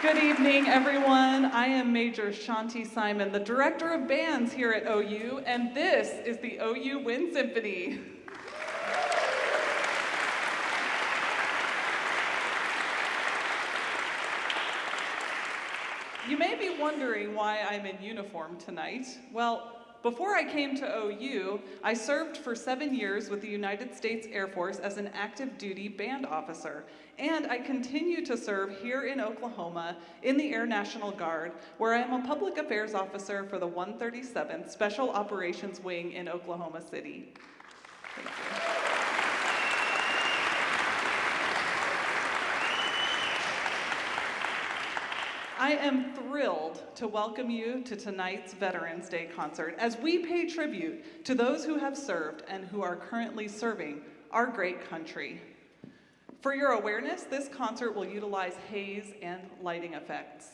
Good evening, everyone. I am Major Shanti Simon, the Director of Bands here at OU, and this is the OU Wind Symphony. You may be wondering why I'm in uniform tonight. Well, before I came to OU, I served for 7 years with the United States Air Force as an active duty band officer. And I continue to serve here in Oklahoma in the Air National Guard, where I am a public affairs officer for the 137th Special Operations Wing in Oklahoma City. Thank you. I am thrilled to welcome you to tonight's Veterans Day concert as we pay tribute to those who have served and who are currently serving our great country. For your awareness, this concert will utilize haze and lighting effects.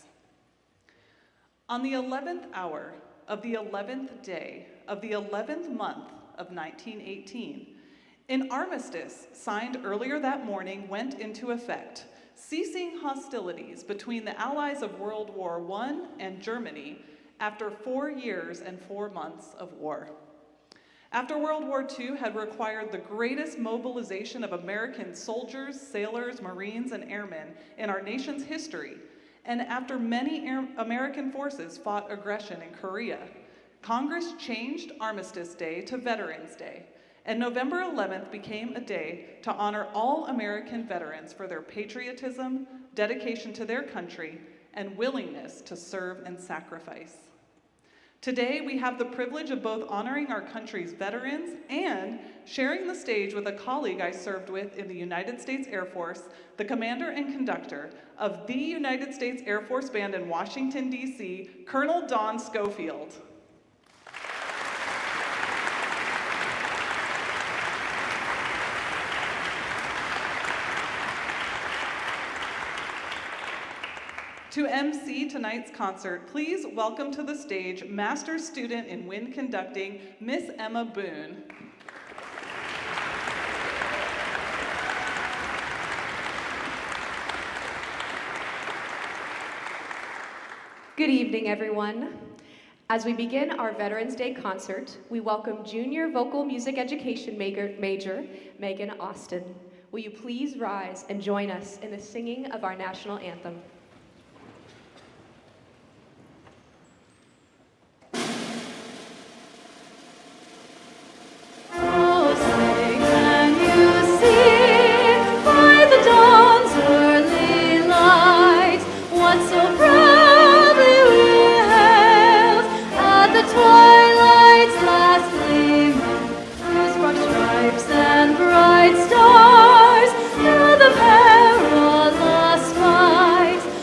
On the 11th hour of the 11th day of the 11th month of 1918, an armistice signed earlier that morning went into effect, ceasing hostilities between the Allies of World War I and Germany after 4 years and 4 months of war. After World War II had required the greatest mobilization of American soldiers, sailors, Marines, and airmen in our nation's history, and after many American forces fought aggression in Korea, Congress changed Armistice Day to Veterans Day, and November 11th became a day to honor all American veterans for their patriotism, dedication to their country, and willingness to serve and sacrifice. Today, we have the privilege of both honoring our country's veterans and sharing the stage with a colleague I served with in the United States Air Force, the commander and conductor of the United States Air Force Band in Washington, D.C., Colonel Don Schofield. To MC tonight's concert, please welcome to the stage Master's Student in Wind Conducting, Miss Emma Boone. Good evening, everyone. As we begin our Veterans Day concert, we welcome Junior Vocal Music Education major, Megan Austin. Will you please rise and join us in the singing of our national anthem? Bright stars through the perilous fight.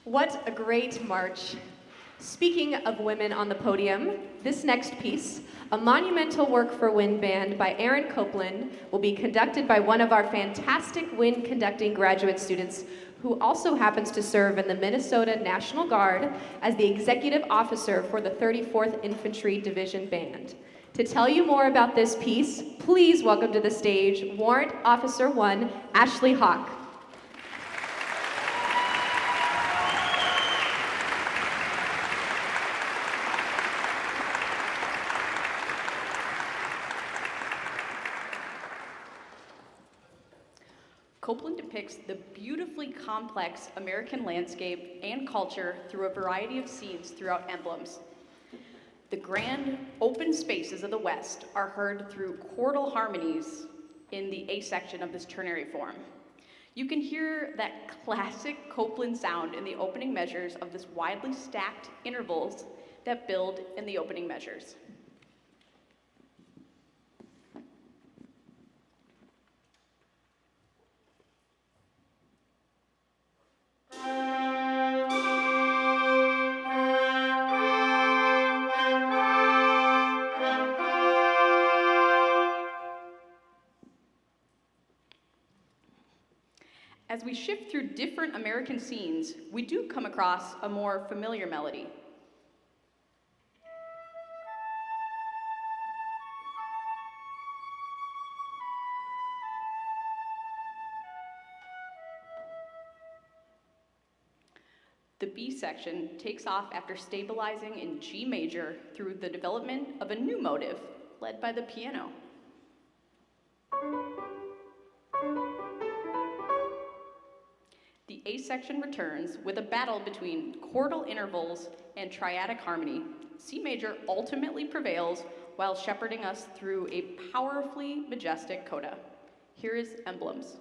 What a great march. Speaking of women on the podium, this next piece, a monumental work for wind band by Aaron Copland, will be conducted by one of our fantastic wind conducting graduate students who also happens to serve in the Minnesota National Guard as the executive officer for the 34th Infantry Division Band. To tell you more about this piece, please welcome to the stage Warrant Officer 1, Ashley Hawk. Copland depicts the beautifully complex American landscape and culture through a variety of scenes throughout Emblems. The grand, open spaces of the West are heard through chordal harmonies in the A section of this ternary form. You can hear that classic Copland sound in the opening measures of this widely stacked intervals that build in the opening measures. As we shift through different American scenes, we do come across a more familiar melody. The B section takes off after stabilizing in G major through the development of a new motive led by the piano. The A section returns with a battle between chordal intervals and triadic harmony. C major ultimately prevails while shepherding us through a powerfully majestic coda. Here is Emblems.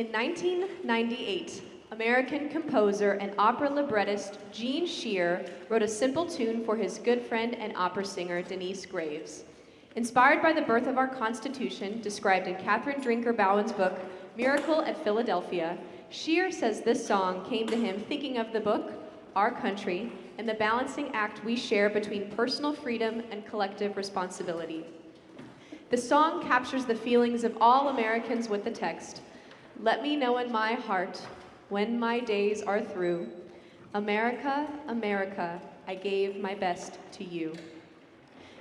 In 1998, American composer and opera librettist Gene Shear wrote a simple tune for his good friend and opera singer Denise Graves. Inspired by the birth of our Constitution, described in Catherine Drinker Bowen's book, Miracle at Philadelphia, Shear says this song came to him thinking of the book, our country, and the balancing act we share between personal freedom and collective responsibility. The song captures the feelings of all Americans with the text, "Let me know in my heart, when my days are through, America, America, I gave my best to you."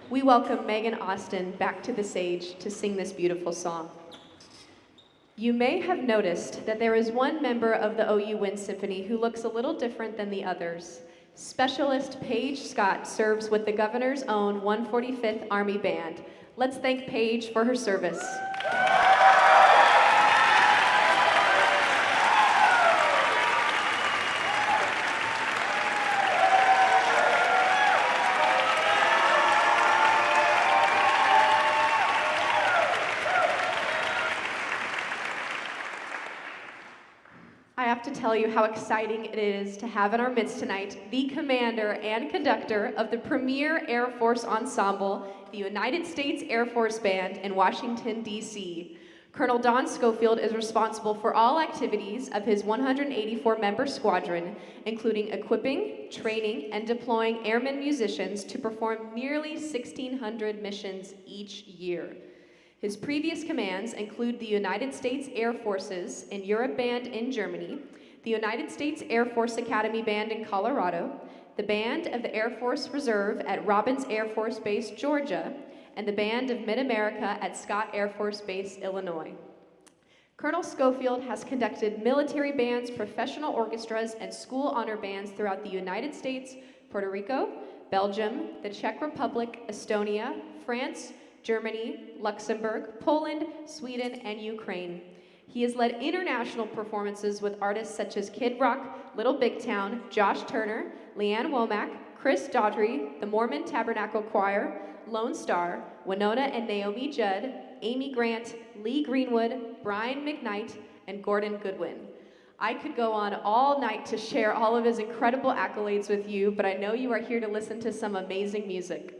We welcome Megan Austin back to the stage to sing this beautiful song. You may have noticed that there is one member of the OU Wind Symphony who looks a little different than the others. Specialist Paige Scott serves with the governor's own 145th Army Band. Let's thank Paige for her service. I have to tell you how exciting it is to have in our midst tonight the commander and conductor of the premier Air Force Ensemble, the United States Air Force Band in Washington, D.C. Colonel Don Schofield is responsible for all activities of his 184-member squadron, including equipping, training, and deploying airmen musicians to perform nearly 1,600 missions each year. His previous commands include the United States Air Forces in Europe Band in Germany, the United States Air Force Academy Band in Colorado, the Band of the Air Force Reserve at Robins Air Force Base, Georgia, and the Band of Mid-America at Scott Air Force Base, Illinois. Colonel Schofield has conducted military bands, professional orchestras, and school honor bands throughout the United States, Puerto Rico, Belgium, the Czech Republic, Estonia, France, Germany, Luxembourg, Poland, Sweden, and Ukraine. He has led international performances with artists such as Kid Rock, Little Big Town, Josh Turner, Leanne Womack, Chris Daughtry, the Mormon Tabernacle Choir, Lone Star, Winona and Naomi Judd, Amy Grant, Lee Greenwood, Brian McKnight, and Gordon Goodwin. I could go on all night to share all of his incredible accolades with you, but I know you are here to listen to some amazing music.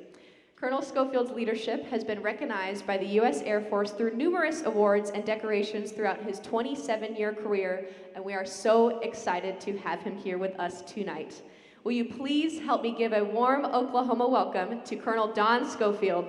Colonel Schofield's leadership has been recognized by the U.S. Air Force through numerous awards and decorations throughout his 27-year career, and we are so excited to have him here with us tonight. Will you please help me give a warm Oklahoma welcome to Colonel Don Schofield.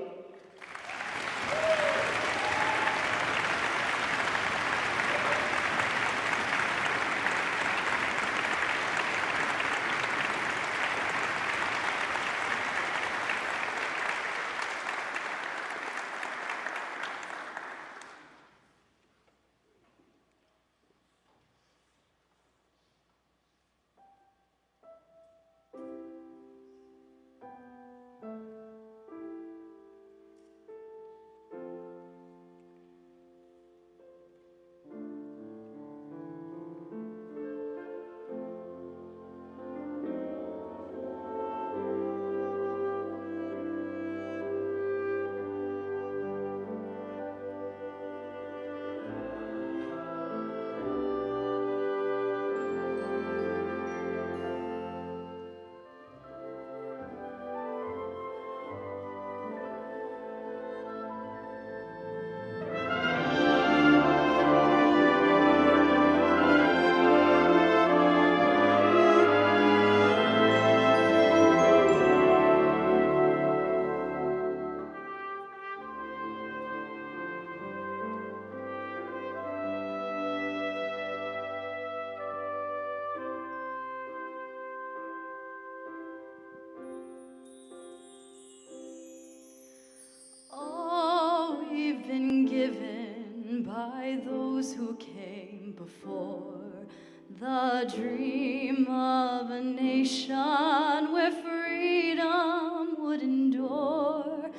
Given by those who came before, the dream of a nation where freedom would endure.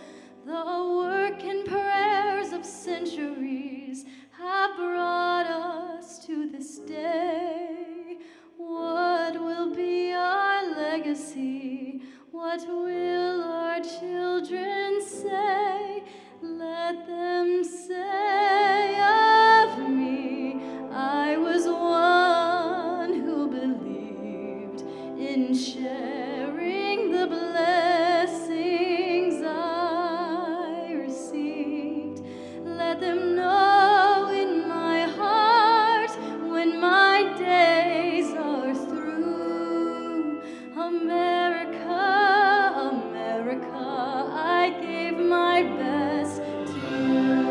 The work and prayers of centuries have brought us to this day. What will be our legacy? What will our children say? Let them say of me, I in sharing the blessings I received. Let them know in my heart when my days are through. America, America, I gave my best to you.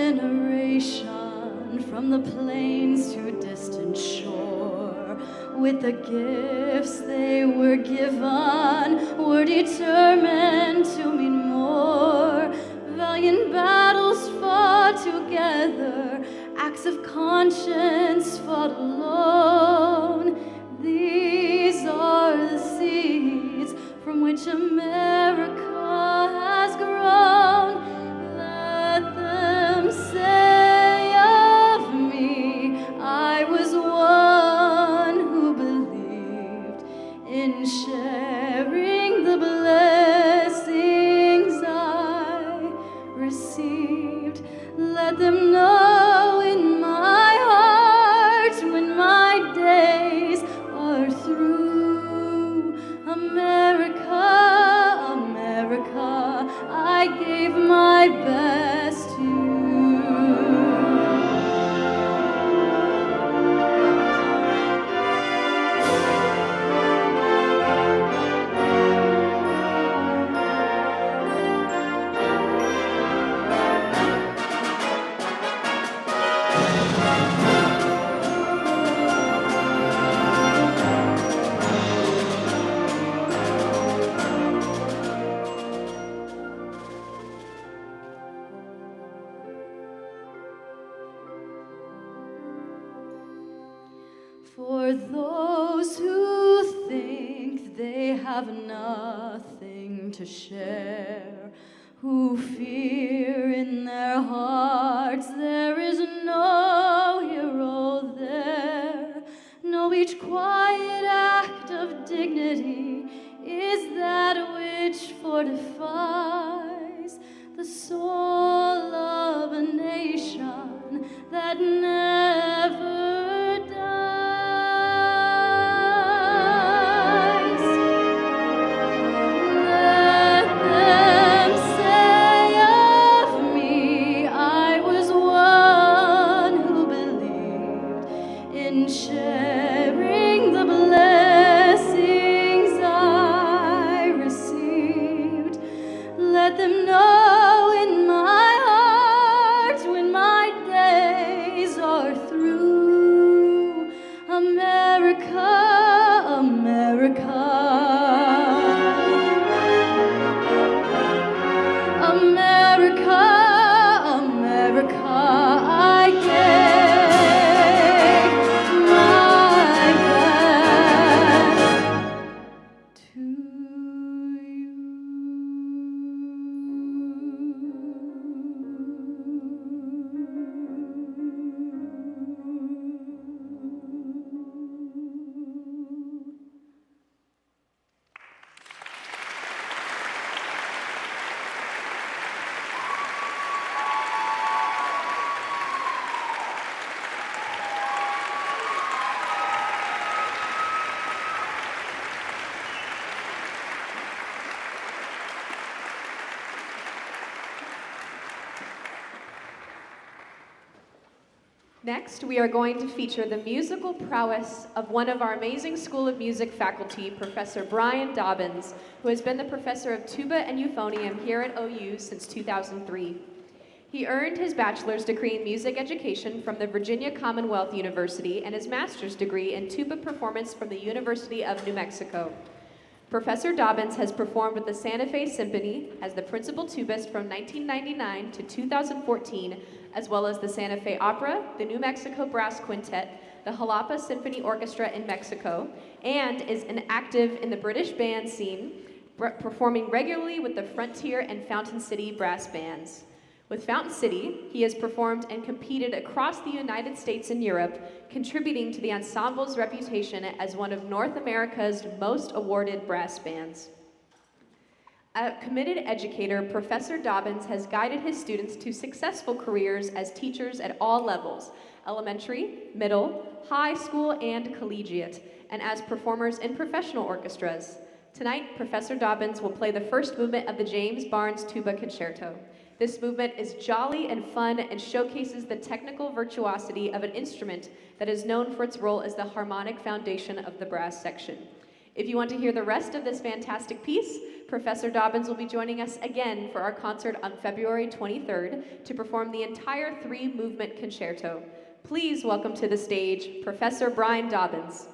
Generation from the plains to distant shore, with the gifts they were given, were determined to mean more. Valiant battles fought together, acts of conscience fought alone. These are the seeds from which America has grown. Let them say of me, I was one who believed in sharing the blessings I received. Let them know in my heart when my days are through. America, America, I gave my best to you. For those who think they have nothing to share, who fear in their hearts there is no hero there. No, each quiet act of dignity is that which fortifies the soul of a nation that never dies. Let them say of me, I was one who believed in sharing the blessings I received. Let them know in my heart when my days are through. America, America, America, America, I gave my best to you. Next, we are going to feature the musical prowess of one of our amazing School of Music faculty, Professor Brian Dobbins, who has been the professor of tuba and euphonium here at OU since 2003. He earned his bachelor's degree in music education from the Virginia Commonwealth University and his master's degree in tuba performance from the University of New Mexico. Professor Dobbins has performed with the Santa Fe Symphony as the principal tubist from 1999 to 2014, as well as the Santa Fe Opera, the New Mexico Brass Quintet, the Jalapa Symphony Orchestra in Mexico, and is an active in the British band scene, performing regularly with the Frontier and Fountain City brass bands. With Fountain City, he has performed and competed across the United States and Europe, contributing to the ensemble's reputation as one of North America's most awarded brass bands. A committed educator, Professor Dobbins has guided his students to successful careers as teachers at all levels, elementary, middle, high school, and collegiate, and as performers in professional orchestras. Tonight, Professor Dobbins will play the first movement of the James Barnes Tuba Concerto. This movement is jolly and fun and showcases the technical virtuosity of an instrument that is known for its role as the harmonic foundation of the brass section. If you want to hear the rest of this fantastic piece, Professor Dobbins will be joining us again for our concert on February 23rd to perform the entire three-movement concerto. Please welcome to the stage Professor Brian Dobbins.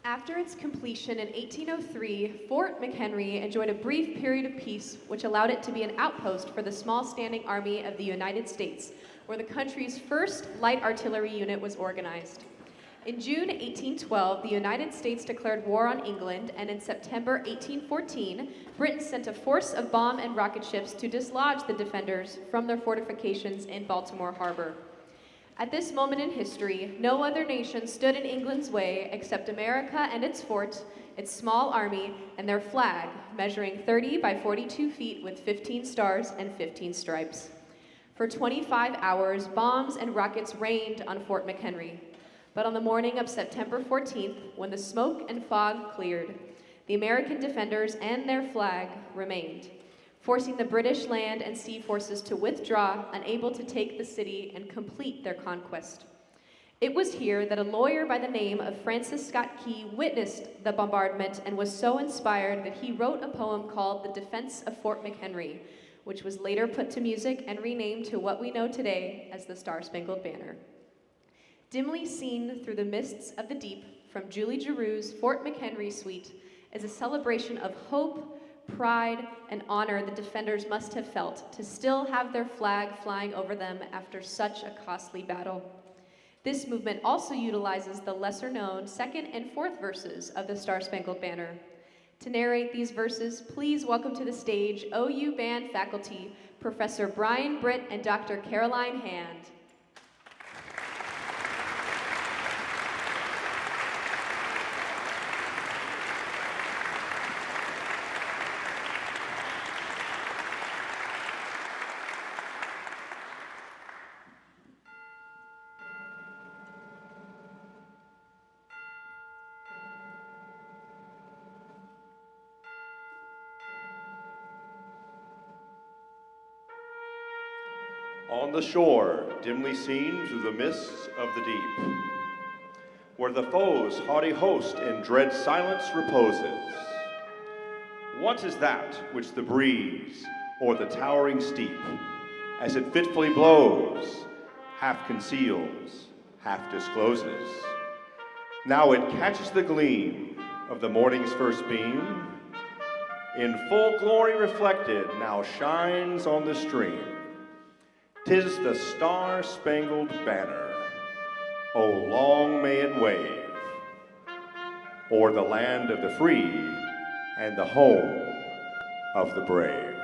After its completion in 1803, Fort McHenry enjoyed a brief period of peace, which allowed it to be an outpost for the small standing army of the United States, where the country's first light artillery unit was organized. In June 1812, the United States declared war on England, and in September 1814, Britain sent a force of bomb and rocket ships to dislodge the defenders from their fortifications in Baltimore Harbor. At this moment in history, no other nation stood in England's way except America and its fort, its small army, and their flag, measuring 30 by 42 feet with 15 stars and 15 stripes. For 25 hours, bombs and rockets rained on Fort McHenry. But on the morning of September 14th, when the smoke and fog cleared, the American defenders and their flag remained, forcing the British land and sea forces to withdraw, unable to take the city and complete their conquest. It was here that a lawyer by the name of Francis Scott Key witnessed the bombardment and was so inspired that he wrote a poem called The Defense of Fort McHenry, which was later put to music and renamed to what we know today as the Star-Spangled Banner. Dimly seen through the mists of the deep from Julie Giroux's Fort McHenry suite is a celebration of hope, pride, and honor the defenders must have felt to still have their flag flying over them after such a costly battle. This movement also utilizes the lesser-known second and fourth verses of the Star-Spangled Banner. To narrate these verses, please welcome to the stage OU band faculty, Professor Brian Britt and Dr. Caroline Hand. On the shore, dimly seen through the mists of the deep, where the foe's haughty host in dread silence reposes, what is that which the breeze o'er the towering steep, as it fitfully blows, half conceals, half discloses? Now it catches the gleam of the morning's first beam, in full glory reflected, now shines on the stream. 'Tis the Star-Spangled Banner, oh long may it wave, o'er the land of the free and the home of the brave.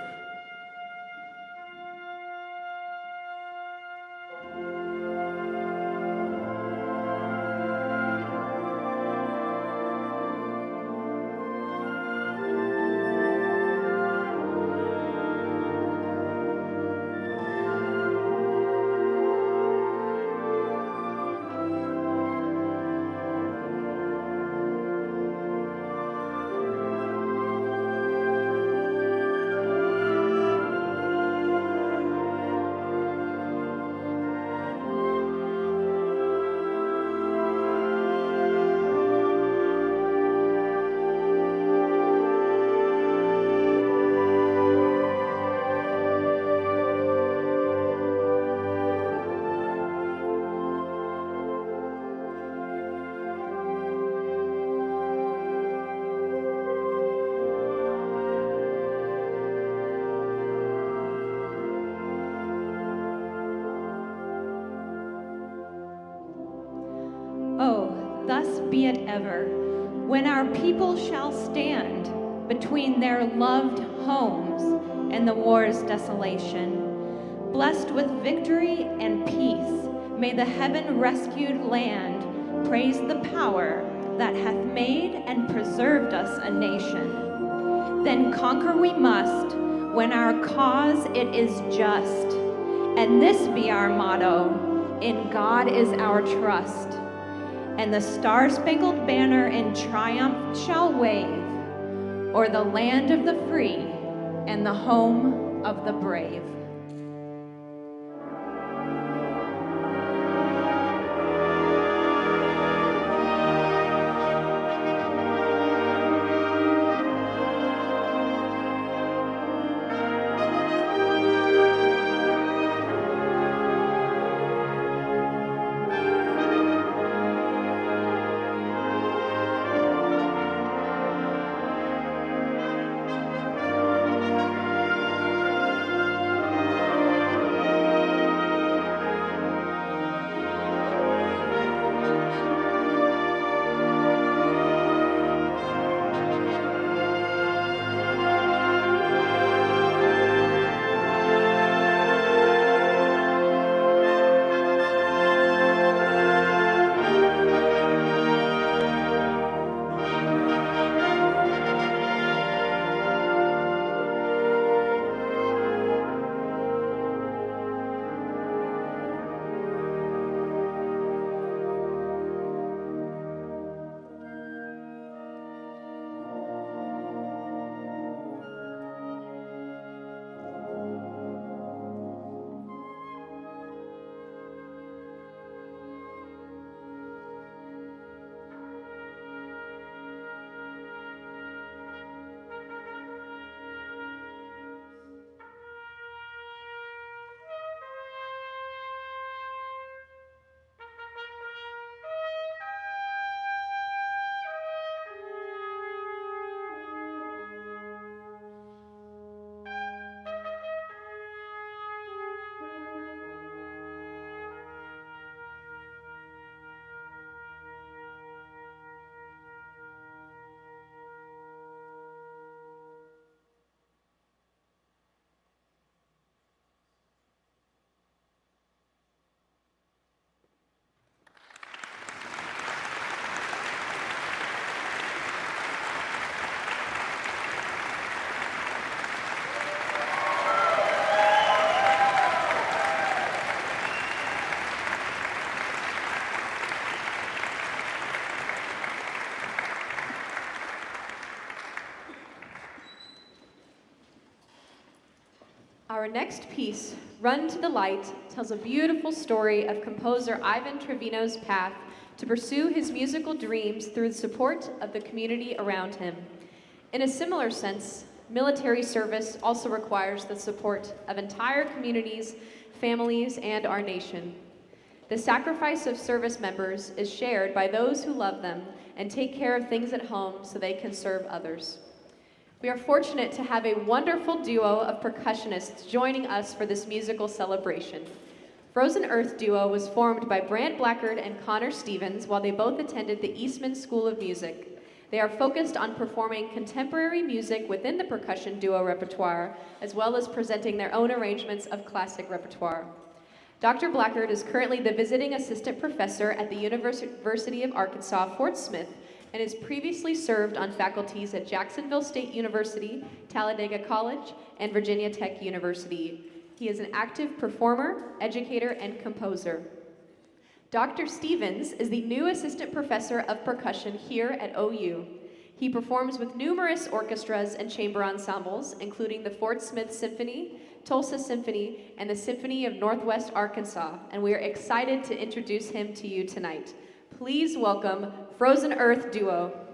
thus be it ever, when our people shall stand between their loved homes and the war's desolation. Blessed with victory and peace, may the heaven-rescued land praise the power that hath made and preserved us a nation. Then conquer we must, when our cause it is just, and this be our motto, in God is our trust. And the star-spangled banner in triumph shall wave o'er the land of the free and the home of the brave. Our next piece, Run to the Light, tells a beautiful story of composer Ivan Trevino's path to pursue his musical dreams through the support of the community around him. In a similar sense, military service also requires the support of entire communities, families, and our nation. The sacrifice of service members is shared by those who love them and take care of things at home so they can serve others. We are fortunate to have a wonderful duo of percussionists joining us for this musical celebration. Frozen Earth Duo was formed by Brant Blackard and Connor Stevens while they both attended the Eastman School of Music. They are focused on performing contemporary music within the percussion duo repertoire, as well as presenting their own arrangements of classic repertoire. Dr. Blackard is currently the visiting assistant professor at the University of Arkansas, Fort Smith, and has previously served on faculties at Jacksonville State University, Talladega College, and Virginia Tech University. He is an active performer, educator, and composer. Dr. Stevens is the new assistant professor of percussion here at OU. He performs with numerous orchestras and chamber ensembles, including the Fort Smith Symphony, Tulsa Symphony, and the Symphony of Northwest Arkansas, and we are excited to introduce him to you tonight. Please welcome Frozen Earth Duo.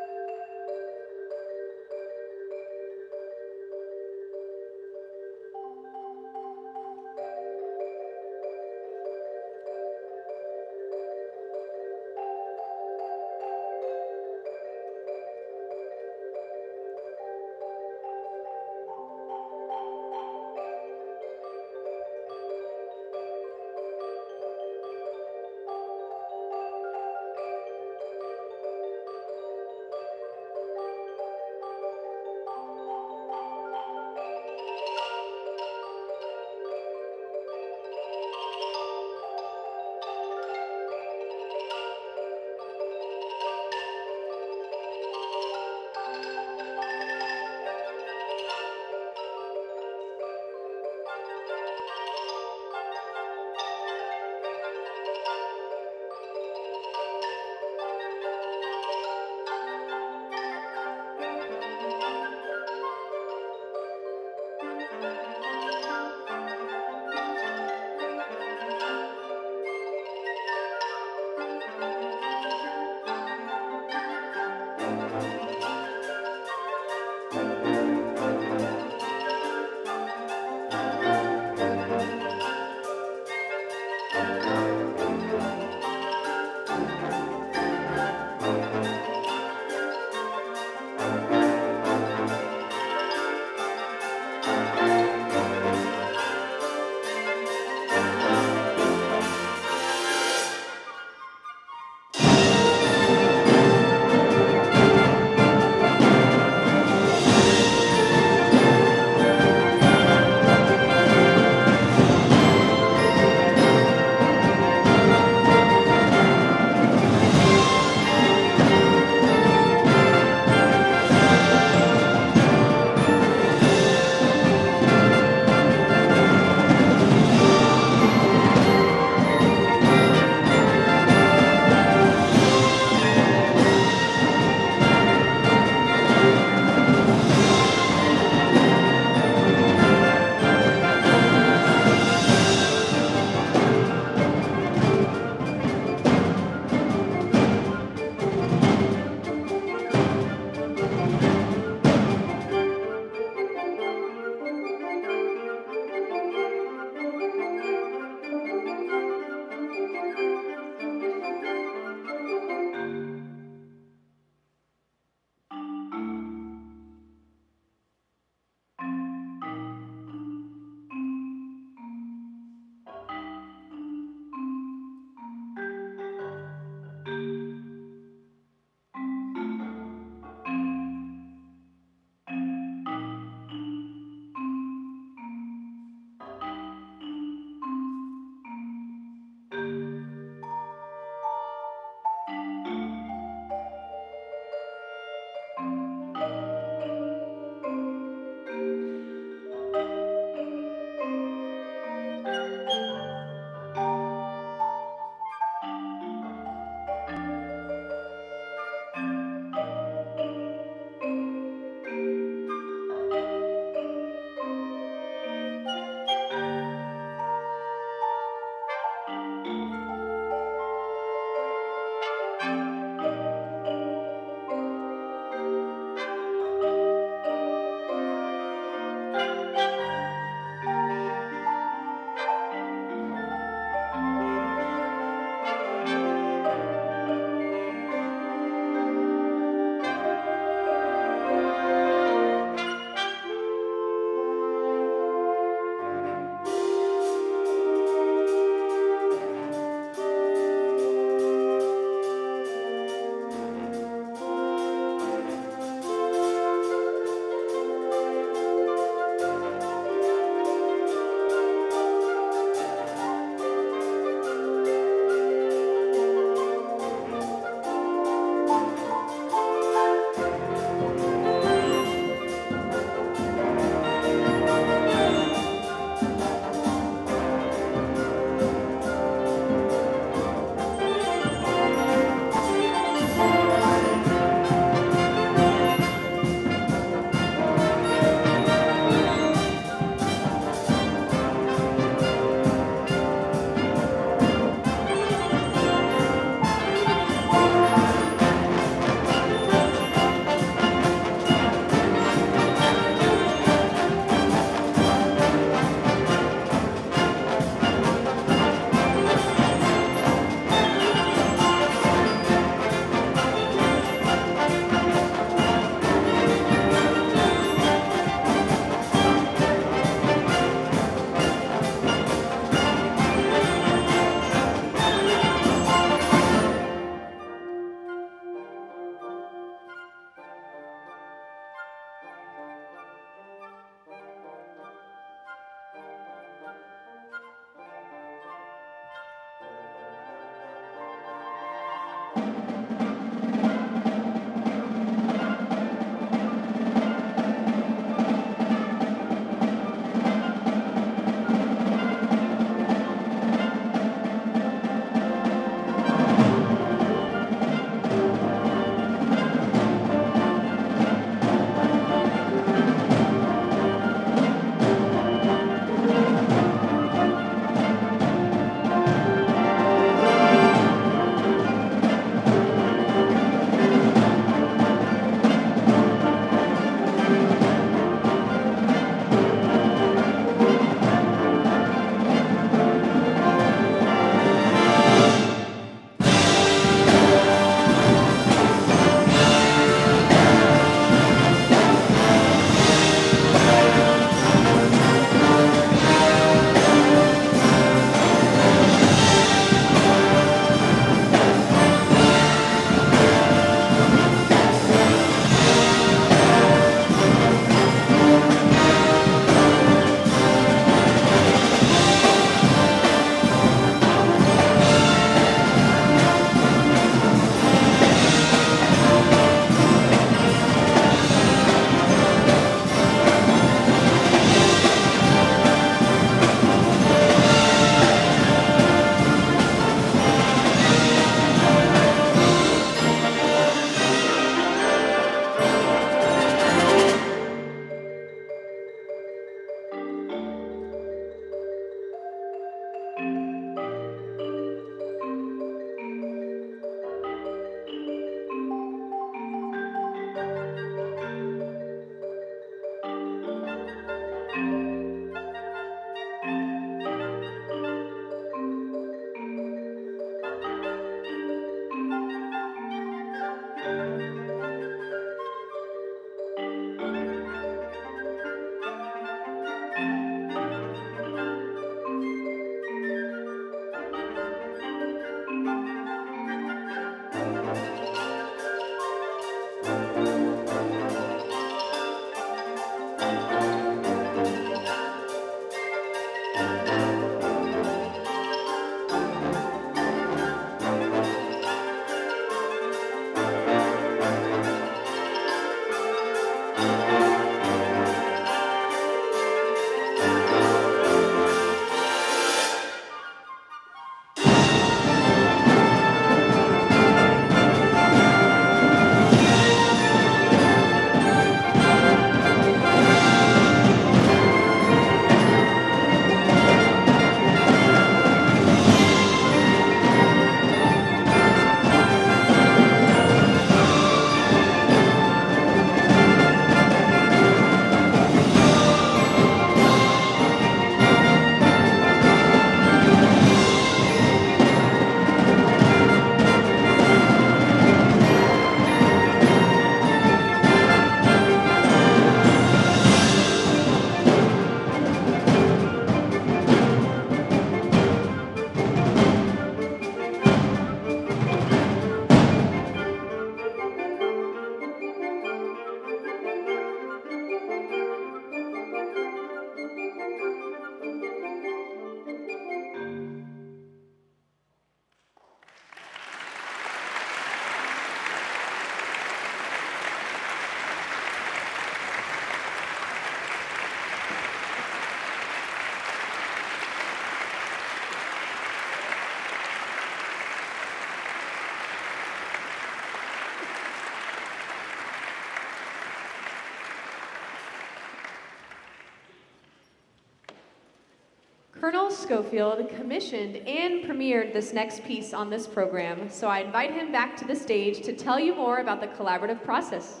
Colonel Schofield commissioned and premiered this next piece on this program, so I invite him back to the stage to tell you more about the collaborative process.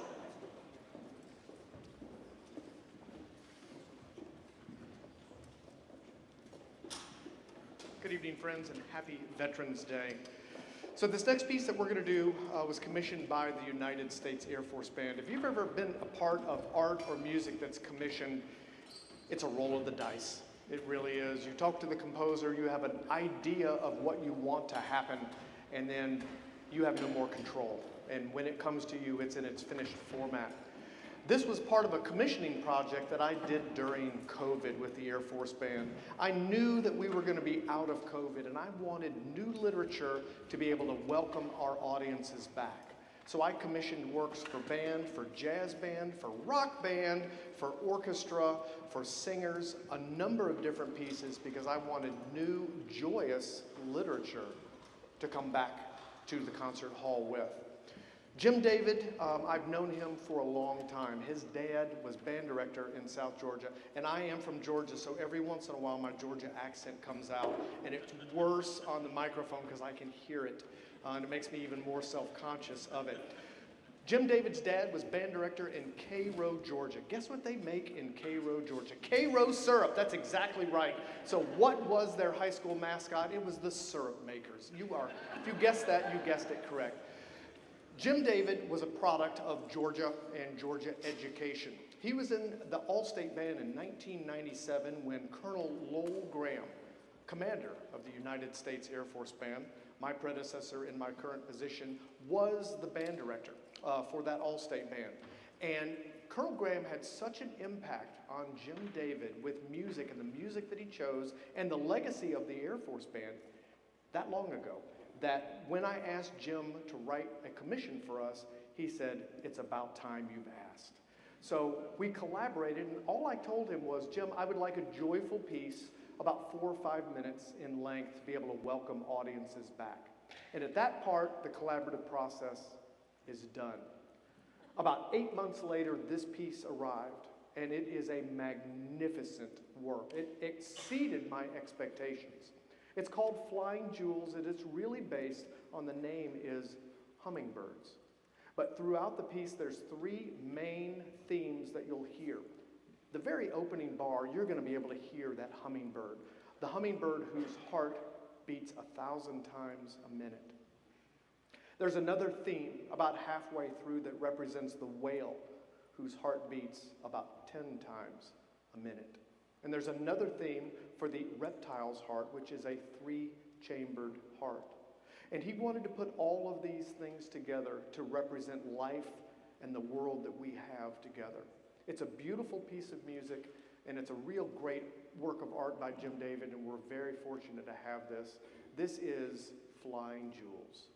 Good evening, friends, and happy Veterans Day. So this next piece that we're going to do was commissioned by the United States Air Force Band. If you've ever been a part of art or music that's commissioned, it's a roll of the dice. It really is. You talk to the composer, you have an idea of what you want to happen, and then you have no more control. And when it comes to you, it's in its finished format. This was part of a commissioning project that I did during COVID with the Air Force Band. I knew that we were going to be out of COVID, and I wanted new literature to be able to welcome our audiences back. So I commissioned works for band, for jazz band, for rock band, for orchestra, for singers, a number of different pieces because I wanted new, joyous literature to come back to the concert hall with. Jim David, I've known him for a long time. His dad was band director in South Georgia, and I am from Georgia, so every once in a while my Georgia accent comes out, and it's worse on the microphone because I can hear it, and it makes me even more self-conscious of it. Jim David's dad was band director in Cairo, Georgia. Guess what they make in Cairo, Georgia? Cairo syrup, that's exactly right. So what was their high school mascot? It was the Syrup Makers. If you guessed that, you guessed it correct. Jim David was a product of Georgia and Georgia education. He was in the All-State Band in 1997 when Colonel Lowell Graham, commander of the United States Air Force Band, my predecessor in my current position, was the band director for that All-State Band. And Colonel Graham had such an impact on Jim David with music and the music that he chose and the legacy of the Air Force Band that long ago, that when I asked Jim to write a commission for us, he said, "It's about time you've asked." So we collaborated, and all I told him was, "Jim, I would like a joyful piece, about 4 or 5 minutes in length, to be able to welcome audiences back." And at that part, the collaborative process is done. About 8 months later, this piece arrived, and it is a magnificent work. It exceeded my expectations. It's called Flying Jewels, and it's really based on the name is hummingbirds. But throughout the piece, there's 3 main themes that you'll hear. The very opening bar, you're going to be able to hear that hummingbird. The hummingbird whose heart beats 1,000 times a minute. There's another theme about halfway through that represents the whale whose heart beats about 10 times a minute. And there's another theme for the reptile's heart, which is a 3-chambered heart. And he wanted to put all of these things together to represent life and the world that we have together. It's a beautiful piece of music, and it's a real great work of art by Jim David, and we're very fortunate to have this. This is Flying Jewels.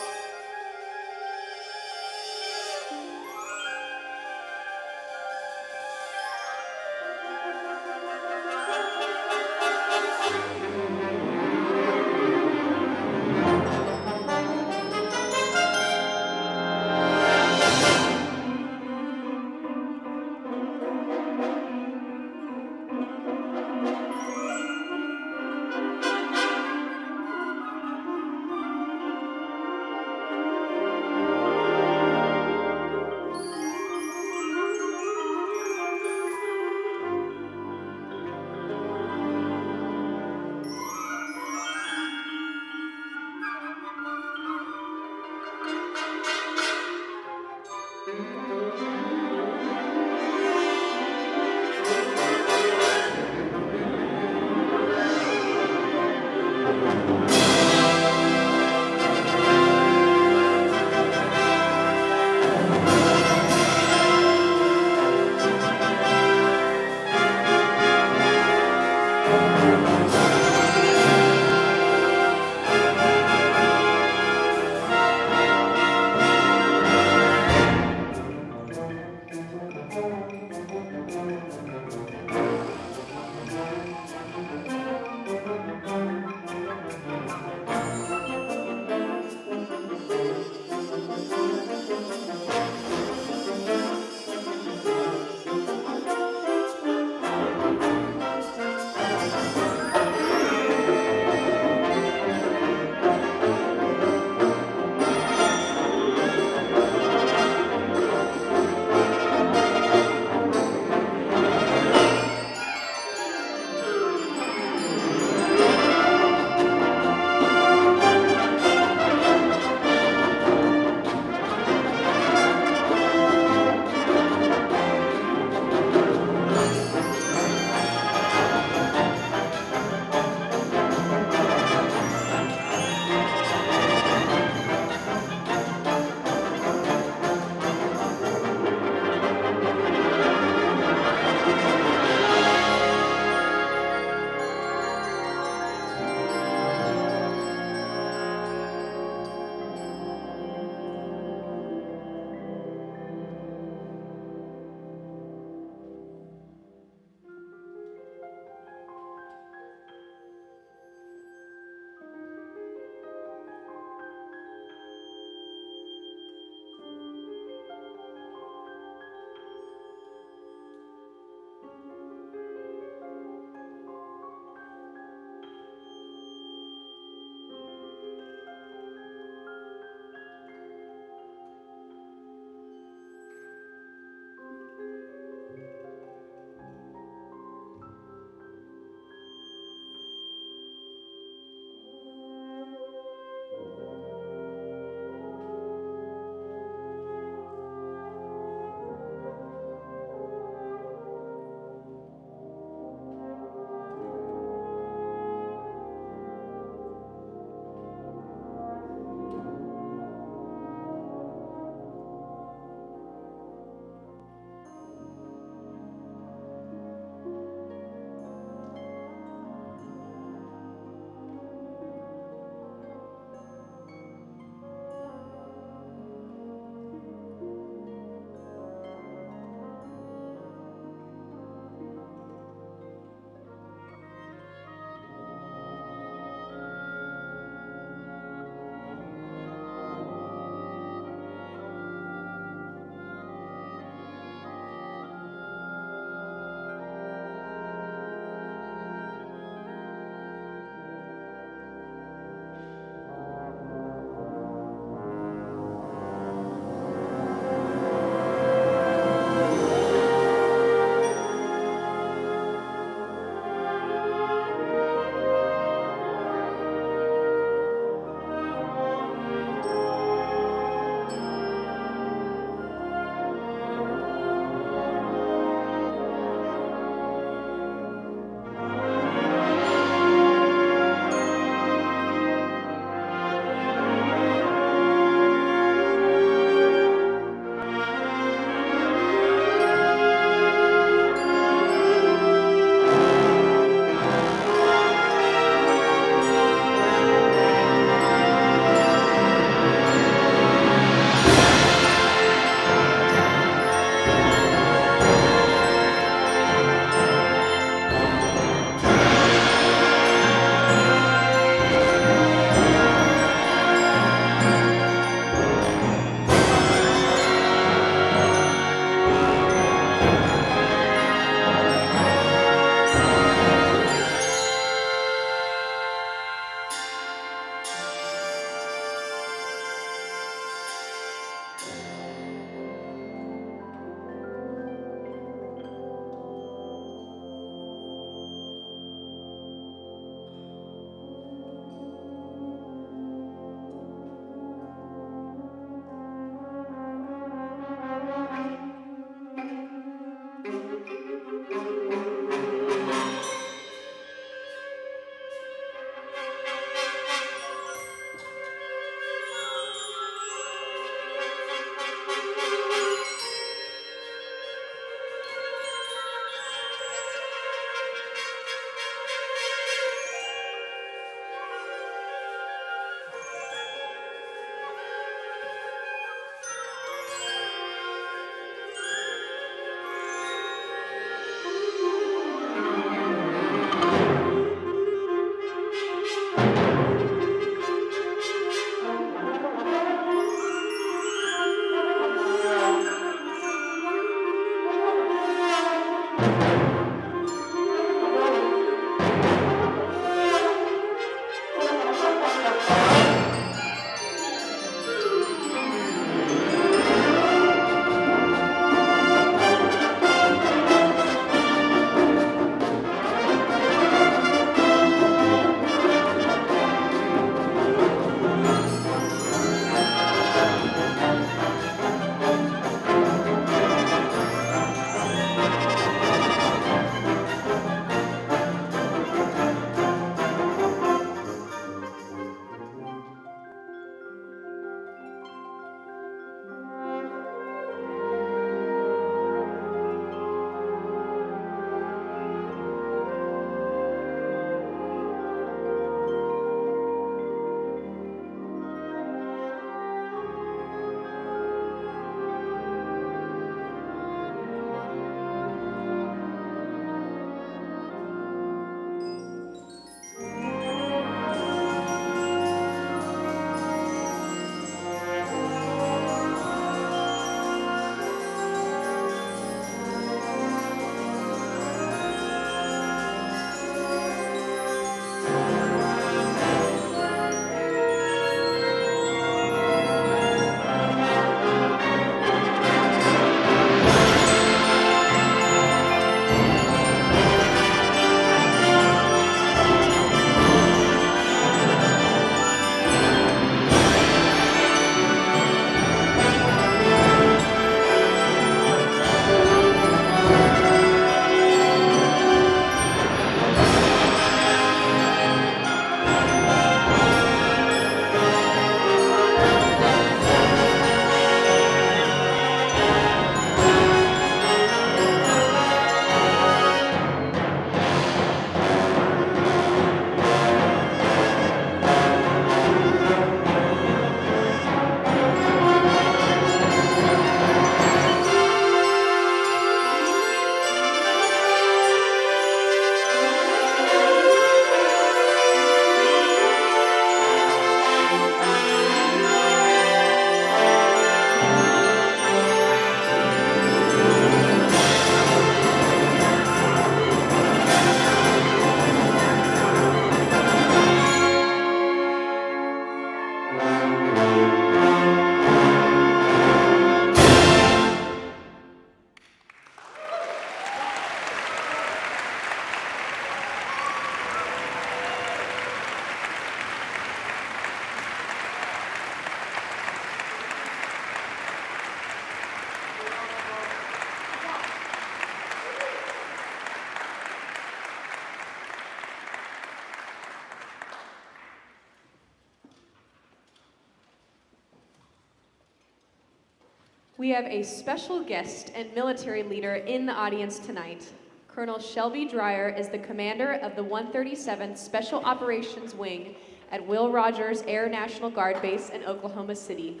We have a special guest and military leader in the audience tonight. Colonel Shelby Dreyer is the commander of the 137th Special Operations Wing at Will Rogers Air National Guard Base in Oklahoma City.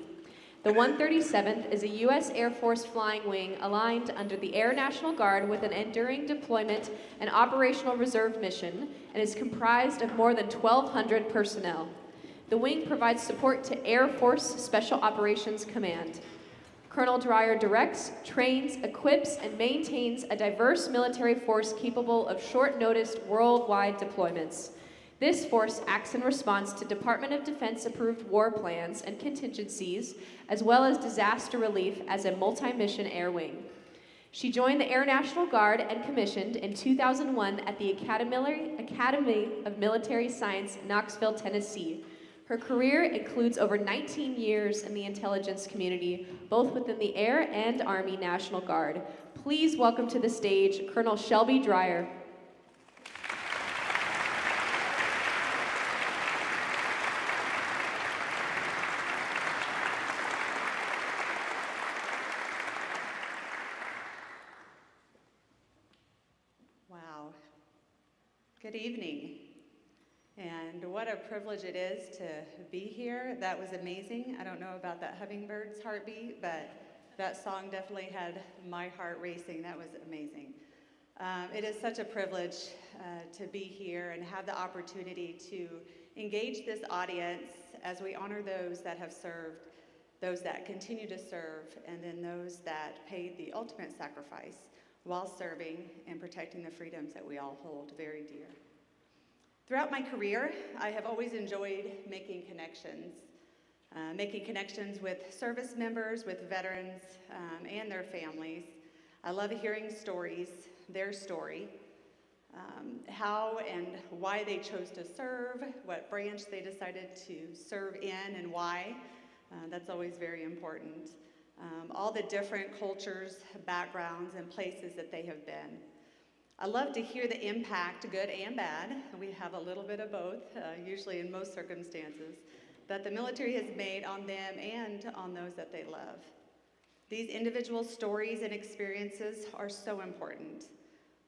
The 137th is a U.S. Air Force flying wing aligned under the Air National Guard with an enduring deployment and operational reserve mission and is comprised of more than 1,200 personnel. The wing provides support to Air Force Special Operations Command. Colonel Dreyer directs, trains, equips, and maintains a diverse military force capable of short-notice worldwide deployments. This force acts in response to Department of Defense-approved war plans and contingencies, as well as disaster relief as a multi-mission air wing. She joined the Air National Guard and commissioned in 2001 at the Academy of Military Science, Knoxville, Tennessee. Her career includes over 19 years in the intelligence community, both within the Air and Army National Guard. Please welcome to the stage Colonel Shelby Dreyer. Wow. Good evening. And what a privilege it is to be here. That was amazing. I don't know about that hummingbird's heartbeat, but that song definitely had my heart racing. That was amazing. It is such a privilege to be here and have the opportunity to engage this audience as we honor those that have served, those that continue to serve, and then those that paid the ultimate sacrifice while serving and protecting the freedoms that we all hold very dear. Throughout my career, I have always enjoyed making connections with service members, with veterans, and their families. I love hearing stories, their story, how and why they chose to serve, what branch they decided to serve in and why. That's always very important. All the different cultures, backgrounds, and places that they have been. I love to hear the impact, good and bad, we have a little bit of both, usually in most circumstances, that the military has made on them and on those that they love. These individual stories and experiences are so important,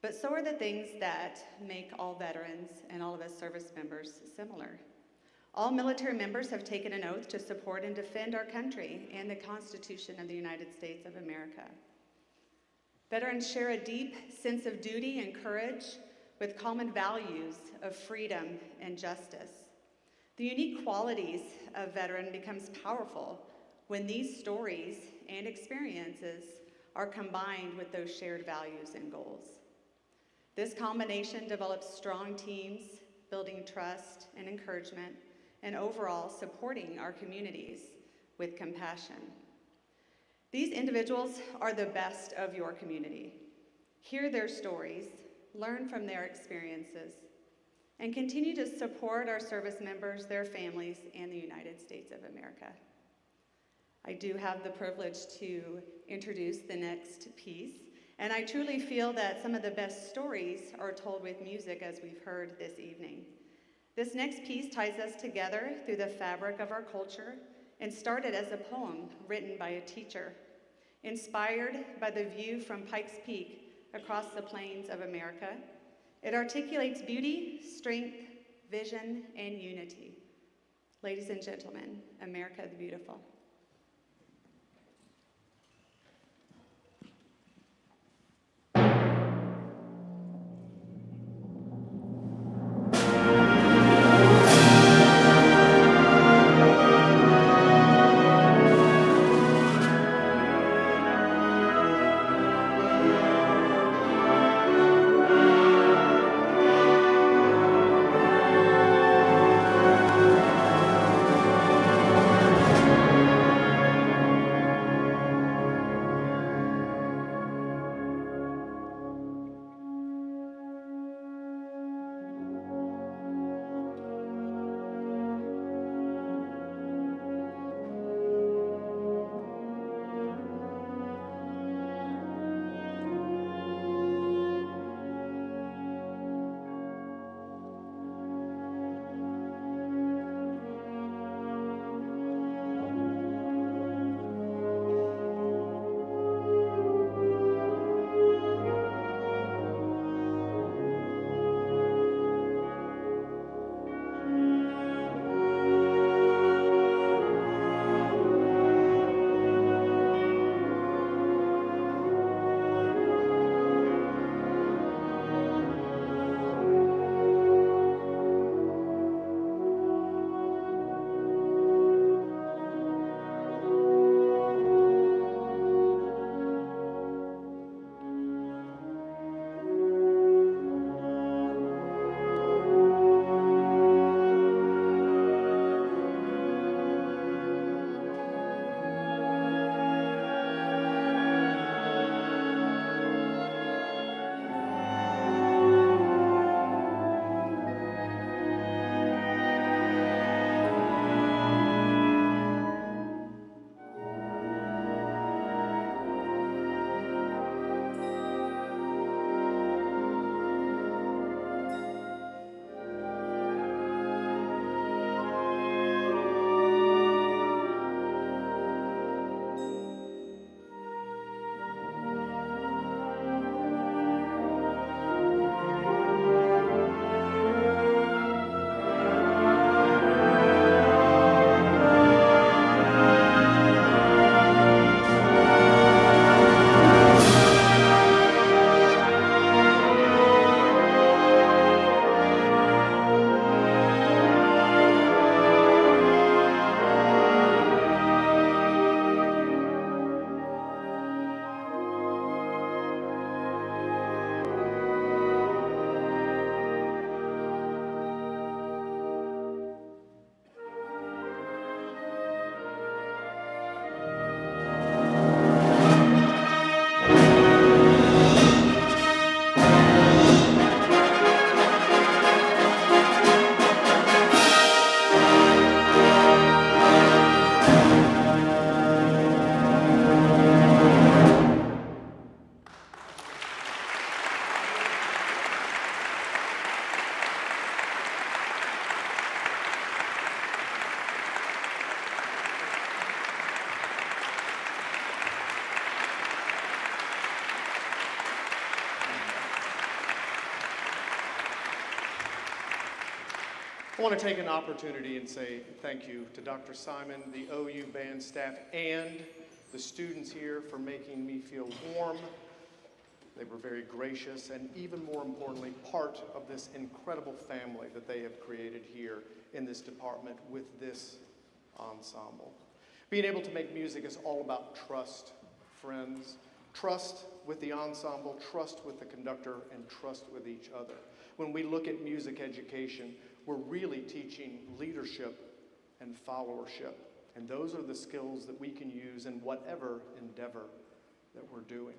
but so are the things that make all veterans and all of us service members similar. All military members have taken an oath to support and defend our country and the Constitution of the United States of America. Veterans share a deep sense of duty and courage with common values of freedom and justice. The unique qualities of veteran becomes powerful when these stories and experiences are combined with those shared values and goals. This combination develops strong teams, building trust and encouragement, and overall supporting our communities with compassion. These individuals are the best of your community. Hear their stories, learn from their experiences, and continue to support our service members, their families, and the United States of America. I do have the privilege to introduce the next piece, and I truly feel that some of the best stories are told with music, as we've heard this evening. This next piece ties us together through the fabric of our culture and started as a poem written by a teacher, inspired by the view from Pikes Peak across the plains of America. It articulates beauty, strength, vision, and unity. Ladies and gentlemen, America the Beautiful. want to take an opportunity and say thank you to Dr. Simon, the OU band staff, and the students here for making me feel warm. They were very gracious and, even more importantly, part of this incredible family that they have created here in this department with this ensemble. Being able to make music is all about trust, friends. Trust with the ensemble, trust with the conductor, and trust with each other. When we look at music education, we're really teaching leadership and followership. And those are the skills that we can use in whatever endeavor that we're doing.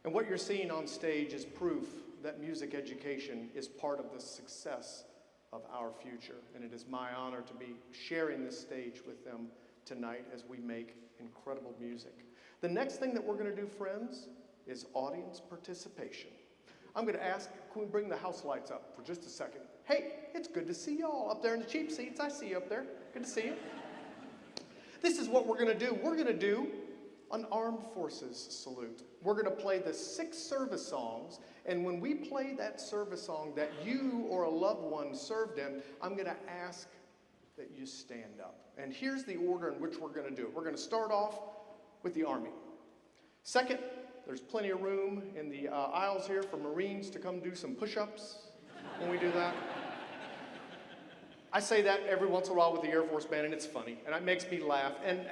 And what you're seeing on stage is proof that music education is part of the success of our future. And it is my honor to be sharing this stage with them tonight as we make incredible music. The next thing that we're going to do, friends, is audience participation. I'm going to ask, can we bring the house lights up for just a second? Hey, it's good to see y'all up there in the cheap seats. I see you up there. Good to see you. This is what we're going to do. We're going to do an armed forces salute. We're going to play the 6 service songs, and when we play that service song that you or a loved one served in, I'm going to ask that you stand up. And here's the order in which we're going to do it. We're going to start off with the Army. Second, there's plenty of room in the aisles here for Marines to come do some push-ups when we do that. I say that every once in a while with the Air Force Band, and it's funny, and it makes me laugh. And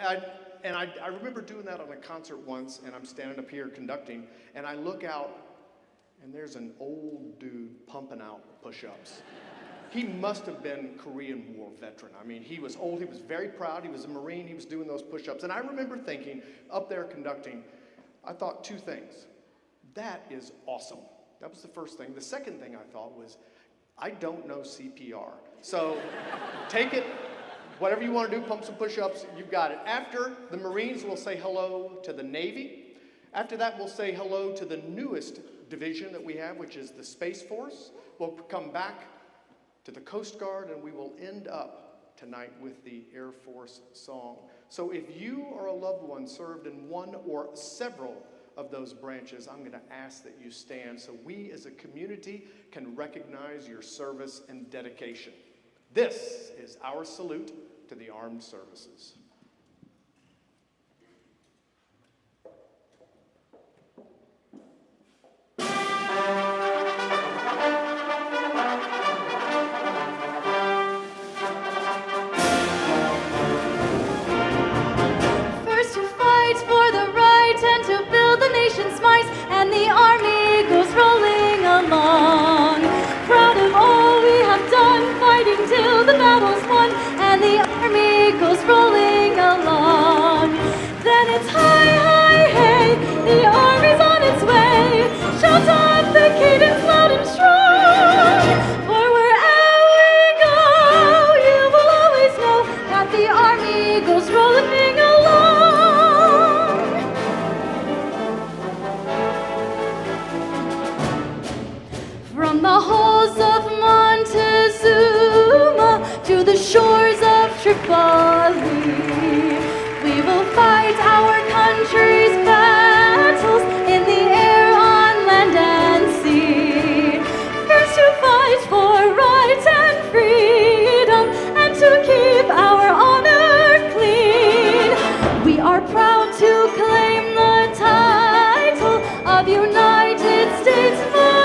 I remember doing that on a concert once, and I'm standing up here conducting, and I look out, and there's an old dude pumping out push-ups. He must have been a Korean War veteran. I mean, he was old, he was very proud, he was a Marine, he was doing those push-ups. And I remember thinking, up there conducting, I thought 2 things. That is awesome. That was the first thing. The second thing I thought was, I don't know CPR. So take it, whatever you want to do, pump some push-ups, you've got it. After, the Marines will say hello to the Navy. After that, we'll say hello to the newest division that we have, which is the Space Force. We'll come back to the Coast Guard, and we will end up tonight with the Air Force song. So if you or a loved one served in one or several of those branches, I'm going to ask that you stand so we as a community can recognize your service and dedication. This is our salute to the armed services. And the army goes rolling along, proud of all we have done, fighting till the battle's won. And the army goes rolling along. Then it's hi, hi, hey, the army's on its way. Shout out the cadence loud and strong. For wherever we go, you will always know that the army goes rolling along. From the halls of Montezuma to the shores of Tripoli, we will fight our country's battles in the air, on land and sea. First to fight for right and freedom, and to keep our honor clean. We are proud to claim the title of United States Marines.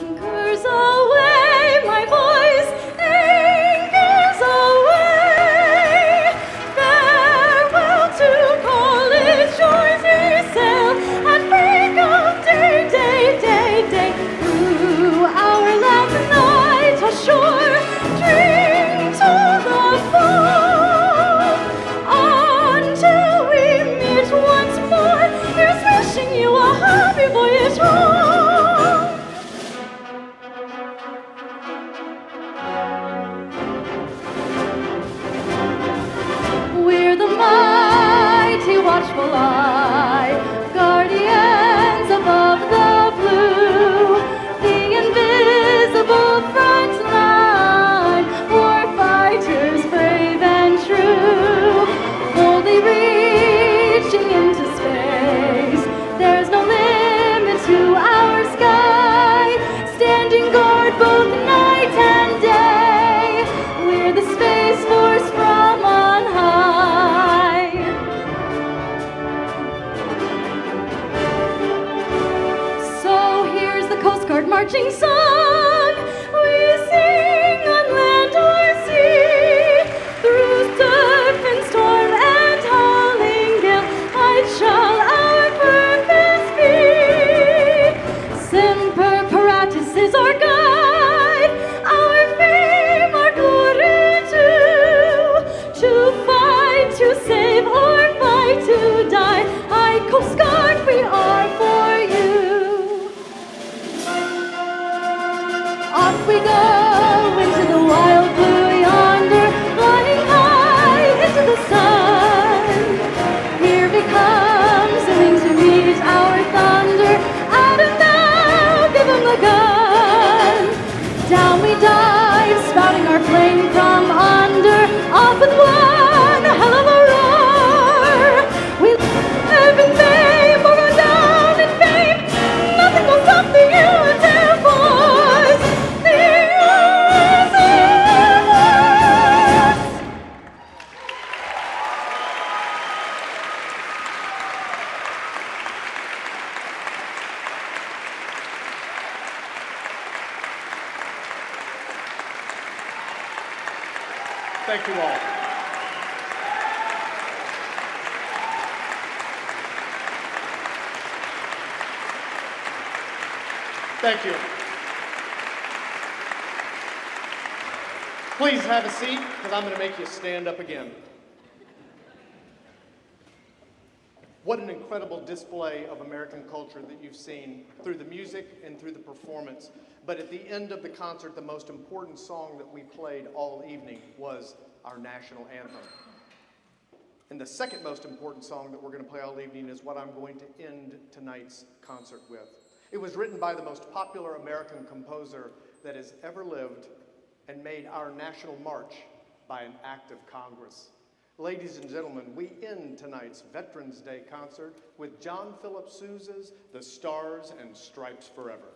Anchors away, my boys, anchors Coast Guard marching song. We sing on land or sea, through surf and storm and howling gale, light shall our purpose be. Semper Paratus is our guide, our fame, our glory too, to fight, to save, or fight to die. Aye, Coast Guard, we are for you. Off we go into the wild blue yonder, flying high into the sun. Here he comes, singing to meet our thunder. Adam now, give him the gun. Down we dive, spouting our flame from under. Off with one hell of a roar. We live in fame, or go down in fame. Nothing will stop the U.S. Air Force. The U.S. Air Force. Thank you all. Thank you. Please have a seat, because I'm going to make you stand up again. What an incredible display of American culture that you've seen through the music and through the performance. But at the end of the concert, the most important song that we played all evening was our national anthem. And the second most important song that we're going to play all evening is what I'm going to end tonight's concert with. It was written by the most popular American composer that has ever lived and made our national march by an act of Congress. Ladies and gentlemen, we end tonight's Veterans Day concert with John Philip Sousa's The Stars and Stripes Forever.